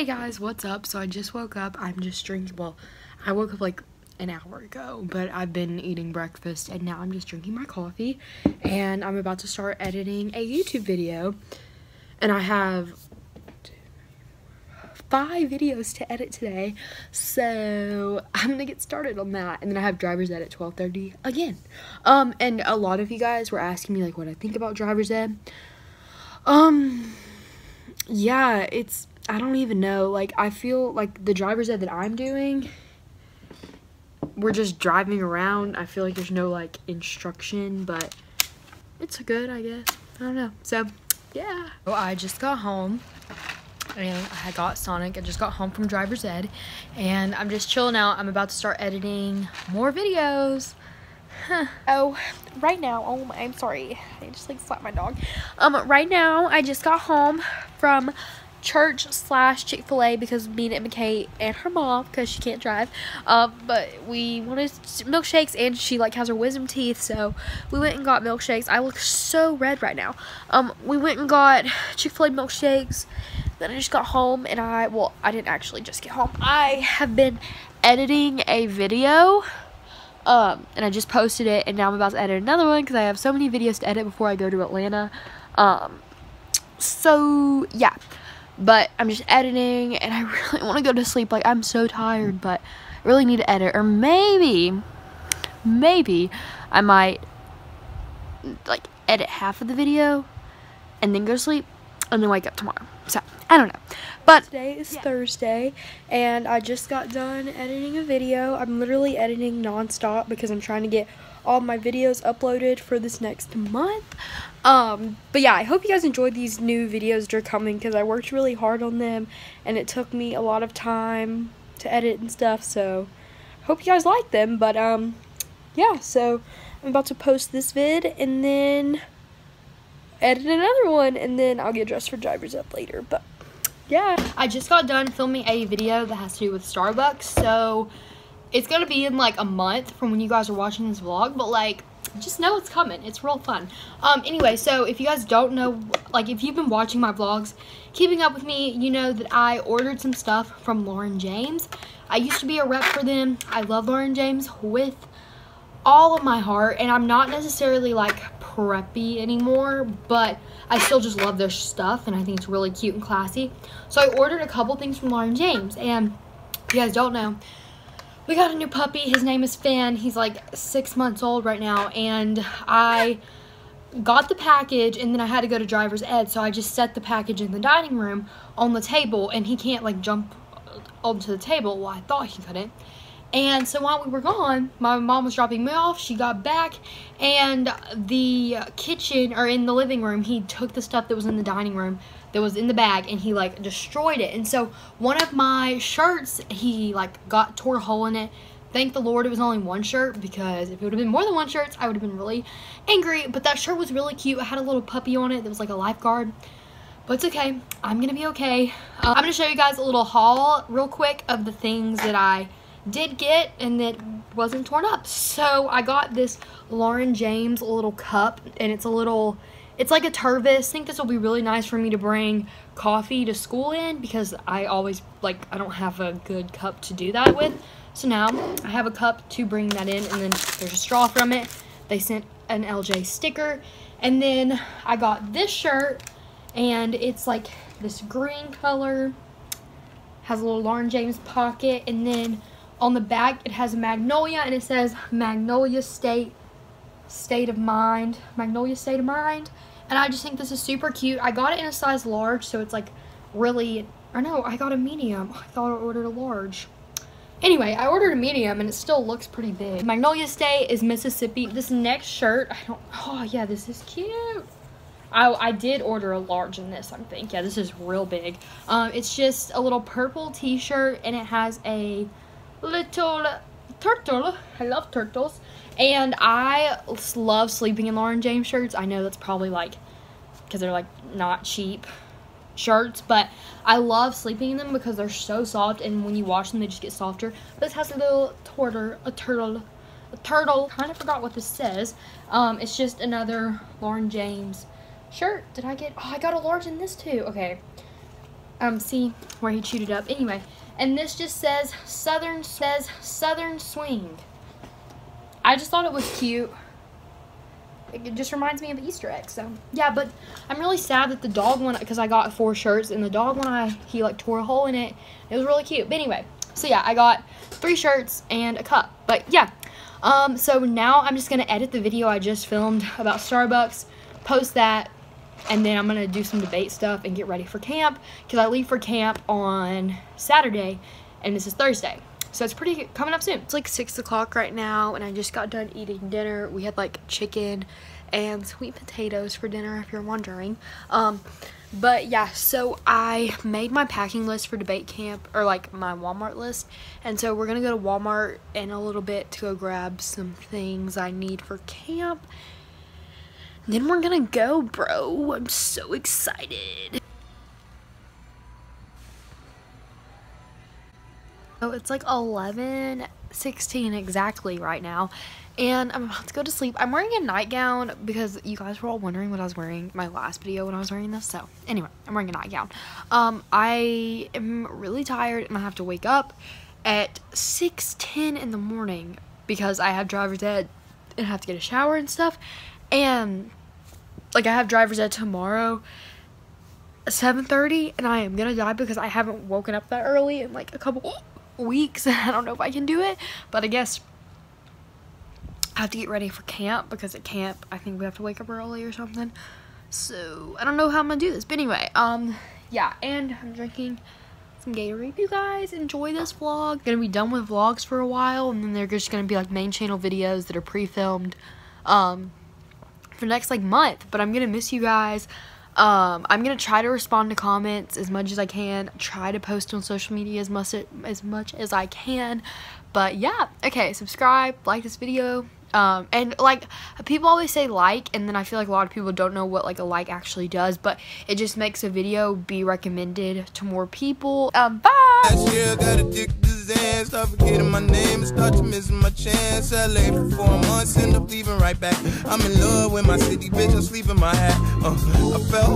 guys, what's up? So I just woke up. I'm just drinking, well, I woke up like an hour ago, but I've been eating breakfast and now I'm just drinking my coffee and I'm about to start editing a YouTube video. And I have 5 videos to edit today, so I'm gonna get started on that. And then I have driver's ed at 12:30 again. And a lot of you guys were asking me like what I think about driver's ed. Yeah, I don't even know. Like, I feel like the driver's ed that I'm doing, we're just driving around. I feel like there's no like instruction, but it's good, I guess. I don't know. So yeah. So I just got home and I got Sonic. I just got home from driver's ed and I'm just chilling out. I'm about to start editing more videos. Oh, right now, I'm sorry, I just like slapped my dog. Right now I just got home from church / Chick-fil-A because me and McKay and her mom, because she can't drive, but we wanted milkshakes and she like has her wisdom teeth, so we went and got milkshakes. I look so red right now. We went and got Chick-fil-A milkshakes. Then I just got home and I didn't actually just get home. I have been editing a video. And I just posted it, and now I'm about to edit another one because I have so many videos to edit before I go to Atlanta. So yeah, but I'm just editing and I really want to go to sleep. Like, I'm so tired, but I really need to edit. Or maybe I might like edit half of the video and then go to sleep and then wake up tomorrow. So I don't know. But today is Thursday and I just got done editing a video. I'm literally editing non-stop because I'm trying to get all my videos uploaded for this next month. But yeah, I hope you guys enjoyed these new videos that are coming because I worked really hard on them and it took me a lot of time to edit and stuff. So hope you guys like them. But yeah, so I'm about to post this vid and then edit another one and then I'll get dressed for driver's ed later. But yeah, I just got done filming a video that has to do with Starbucks, so it's gonna be in like a month from when you guys are watching this vlog, but like, just know it's coming. It's real fun. Anyway, so if you guys don't know, like if you've been watching my vlogs, keeping up with me, you know that I ordered some stuff from Lauren James. I used to be a rep for them. I love Lauren James with all of my heart, and I'm not necessarily like preppy anymore, but I still just love their stuff and I think it's really cute and classy. So I ordered a couple things from Lauren James, and if you guys don't know, we got a new puppy. His name is Finn. He's like 6 months old right now, and I got the package and then I had to go to driver's ed, so I just set the package in the dining room on the table and he can't like jump onto the table. Well, I thought he couldn't. And so while we were gone, my mom was dropping me off. She got back, and the kitchen, or in the living room, he took the stuff that was in the dining room that was in the bag, and he like destroyed it. And so one of my shirts, he like tore a hole in it. Thank the Lord it was only one shirt, because if it would have been more than one shirt, I would have been really angry. But that shirt was really cute. It had a little puppy on it that was like a lifeguard. But it's okay. I'm gonna be okay. I'm gonna show you guys a little haul real quick of the things that I did get and that wasn't torn up. So I got this Lauren James little cup, and it's like a Tervis. I think this will be really nice for me to bring coffee to school in, because I always I don't have a good cup to do that with. So now I have a cup to bring that in, and then there's a straw from it. They sent an LJ sticker, and then I got this shirt, and it's like this green color, has a little Lauren James pocket, and then on the back, it has a magnolia, and it says Magnolia State of Mind. Magnolia State of Mind. And I just think this is super cute. I got it in a size large, so it's like really, or no, I got a medium. I thought I ordered a large. Anyway, I ordered a medium, and it still looks pretty big. Magnolia State is Mississippi. This next shirt, oh yeah, this is cute. I did order a large in this, I think. Yeah, this is real big. It's just a little purple t-shirt, and it has a little turtle. I love turtles, and I love sleeping in Lauren James shirts. I know that's probably like because they're like not cheap shirts, but I love sleeping in them because they're so soft, and when you wash them they just get softer. This has a little turtle. Kind of forgot what this says. It's just another Lauren James shirt. Did I get? Oh, I got a large in this too. Okay, see where he chewed it up. Anyway, and this just says Southern Swing. I just thought it was cute. It just reminds me of Easter eggs. So yeah, but I'm really sad that the dog one, because I got 4 shirts, and the dog one, he like tore a hole in it. It was really cute. But anyway, so yeah, I got 3 shirts and a cup. But yeah, so now I'm just gonna edit the video I just filmed about Starbucks, post that, and then I'm gonna do some debate stuff and get ready for camp, because I leave for camp on Saturday and this is Thursday. So it's pretty coming up soon. It's like 6 o'clock right now, and I just got done eating dinner. We had like chicken and sweet potatoes for dinner, if you're wondering. But yeah, so I made my packing list for debate camp, or like my Walmart list. And so we're gonna go to Walmart in a little bit to go grab some things I need for camp. And then we're gonna go, bro. I'm so excited. So it's like 11:16 exactly right now, and I'm about to go to sleep. I'm wearing a nightgown because you guys were all wondering what I was wearing my last video when I was wearing this. So anyway, I'm wearing a nightgown. I am really tired, and I have to wake up at 6:10 in the morning because I have driver's ed and have to get a shower and stuff. And like, I have driver's ed tomorrow at 7:30, and I am gonna die because I haven't woken up that early in like a couple weeks. I don't know if I can do it, but I guess I have to get ready for camp, because at camp I think we have to wake up early or something. So I don't know how I'm gonna do this, but anyway, yeah, and I'm drinking some Gatorade. You guys enjoy this vlog. Gonna be done with vlogs for a while, and then they're just gonna be like main channel videos that are pre-filmed for the next like month. But I'm gonna miss you guys. I'm gonna try to respond to comments as much as I can, try to post on social media as much as I can. But yeah, okay, subscribe, like this video, and like, people always say like, and then I feel like a lot of people don't know what like a like actually does, but it just makes a video be recommended to more people. Bye. Start forgetting my name and start to missing my chance. LA for 4 months, end up leaving right back. I'm in love with my city, bitch, I sleep in my hat. I felt